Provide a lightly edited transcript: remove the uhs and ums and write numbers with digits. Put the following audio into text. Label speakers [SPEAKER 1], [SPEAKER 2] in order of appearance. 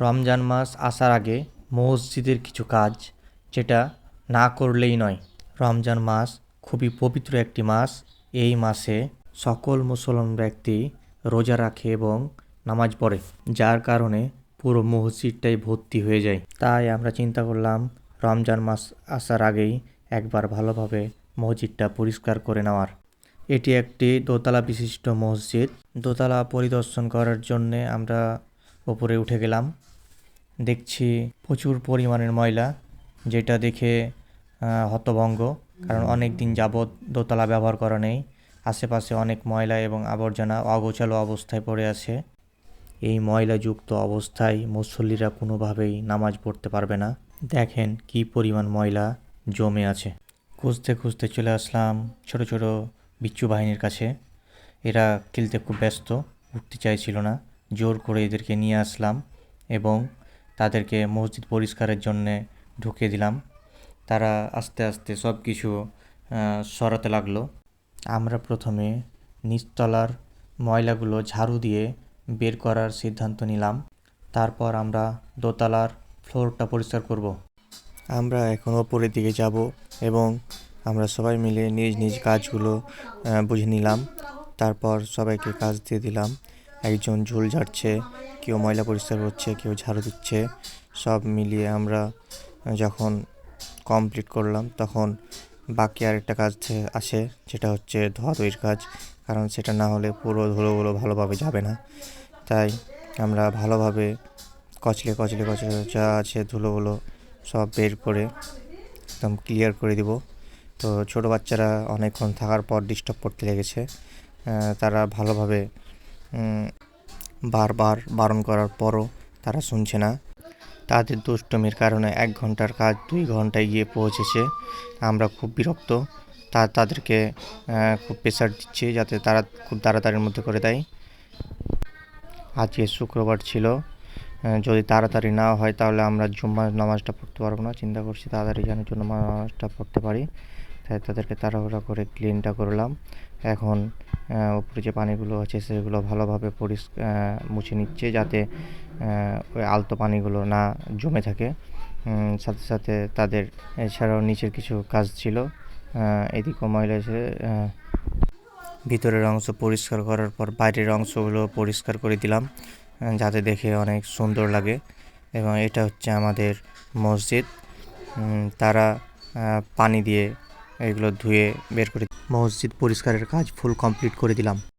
[SPEAKER 1] রমজান মাস আসার আগে মসজিদের কিছু কাজ যেটা না করলেই নয়। রমজান মাস খুবই পবিত্র একটি মাস। এই মাসে সকল মুসলমান ব্যক্তি রোজা রাখে এবং নামাজ পড়ে, যার কারণে পুরো মসজিদটাই ভর্তি হয়ে যায়। তাই আমরা চিন্তা করলাম রমজান মাস আসার আগেই একবার ভালোভাবে মসজিদটা পরিষ্কার করে নেওয়ার। এটি একটি দোতলা বিশিষ্ট মসজিদ। দোতলা পরিদর্শন করার জন্যে আমরা ওপরে উঠে গেলাম। দেখছি প্রচুর পরিমাণের ময়লা, যেটা দেখে হতভম্ব, কারণ অনেক দিন যাবৎ দোতলা ব্যবহার করা নেই। আশেপাশে অনেক ময়লা এবং আবর্জনা অগোছালো অবস্থায় পড়ে আছে। এই ময়লাযুক্ত অবস্থায় মুসল্লিরা কোনোভাবেই নামাজ পড়তে পারবে না। দেখেন কি পরিমাণ ময়লা জমে আছে। খুঁজতে খুঁজতে চলে আসলাম ছোট ছোট বিচ্ছু বাহিনীর কাছে। এরা খেলতে খুব ব্যস্ত, উঠতে চাইছিল না। জোর করে এদেরকে নিয়ে আসলাম এবং তাদেরকে মসজিদ পরিষ্কারের জন্যে ঢুকিয়ে দিলাম। তারা আস্তে আস্তে সব কিছু সরাতে লাগলো। আমরা প্রথমে নিচতলার ময়লাগুলো ঝাড়ু দিয়ে বের করার সিদ্ধান্ত নিলাম। তারপর আমরা দোতলার ফ্লোরটা পরিষ্কার করব। আমরা এখন ওপরের দিকে যাব এবং আমরা সবাই মিলে নিজ নিজ কাজগুলো বুঝে নিলাম। তারপর সবাইকে কাজ দিয়ে দিলাম। একজন ঝুল ঝাড়ছে, কেউ ময়লা পরিষ্কার করছে, কেউ ঝাড়ু দিচ্ছে। সব মিলিয়ে আমরা যখন কমপ্লিট করলাম তখন বাকি আরেকটা কাজ আসে, যেটা হচ্ছে ধোয়াধুয়ির কাজ, কারণ সেটা না হলে পুরো ধুলোগুলো ভালোভাবে যাবে না। তাই আমরা ভালোভাবে কচলে কচলে কচলে যা আছে ধুলোগুলো সব বের করে একদম ক্লিয়ার করে দিব। তো ছোটো বাচ্চারা অনেকক্ষণ থাকার পর ডিস্টার্ব করতে লেগেছে। তারা ভালোভাবে বারবার বারণ করার পরও তারা শুনছে না। তাদের দুষ্টুমির কারণে 1 ঘন্টার কাজ 2 ঘন্টায় গিয়ে পৌঁছেছে। আমরা খুব বিরক্ত। তাদেরকে খুব প্রেশার দিচ্ছি যাতে তারা খুব তাড়াতাড়ির মধ্যে করে দেয়। আজকে শুক্রবার ছিল, যদি তাড়াতাড়ি না হয় তাহলে আমরা জুম্মার নামাজটা পড়তে পারবো না। চিন্তা করছি তাড়াতাড়ি যেন জুম্মার নামাজটা পড়তে পারি। তাই তাদেরকে তাড়াহুড়া করে ক্লিনটা করলাম। এখন উপরে যে পানিগুলো আছে সেগুলো ভালোভাবে মুছে নিচ্ছে, যাতে ওই আলতো পানিগুলো না জমে থাকে। সাথে সাথে তাদের এছাড়াও নিচের কিছু কাজ ছিল, এদিকেও ময়লা এসে ভিতরের অংশ পরিষ্কার করার পর বাইরের অংশগুলো পরিষ্কার করে দিলাম, যাতে দেখে অনেক সুন্দর লাগে। এবং এটা হচ্ছে আমাদের মসজিদ। তারা পানি দিয়ে এগুলো ধুয়ে বের করে মসজিদ পরিষ্কারের কাজ ফুল কমপ্লিট করে দিলাম।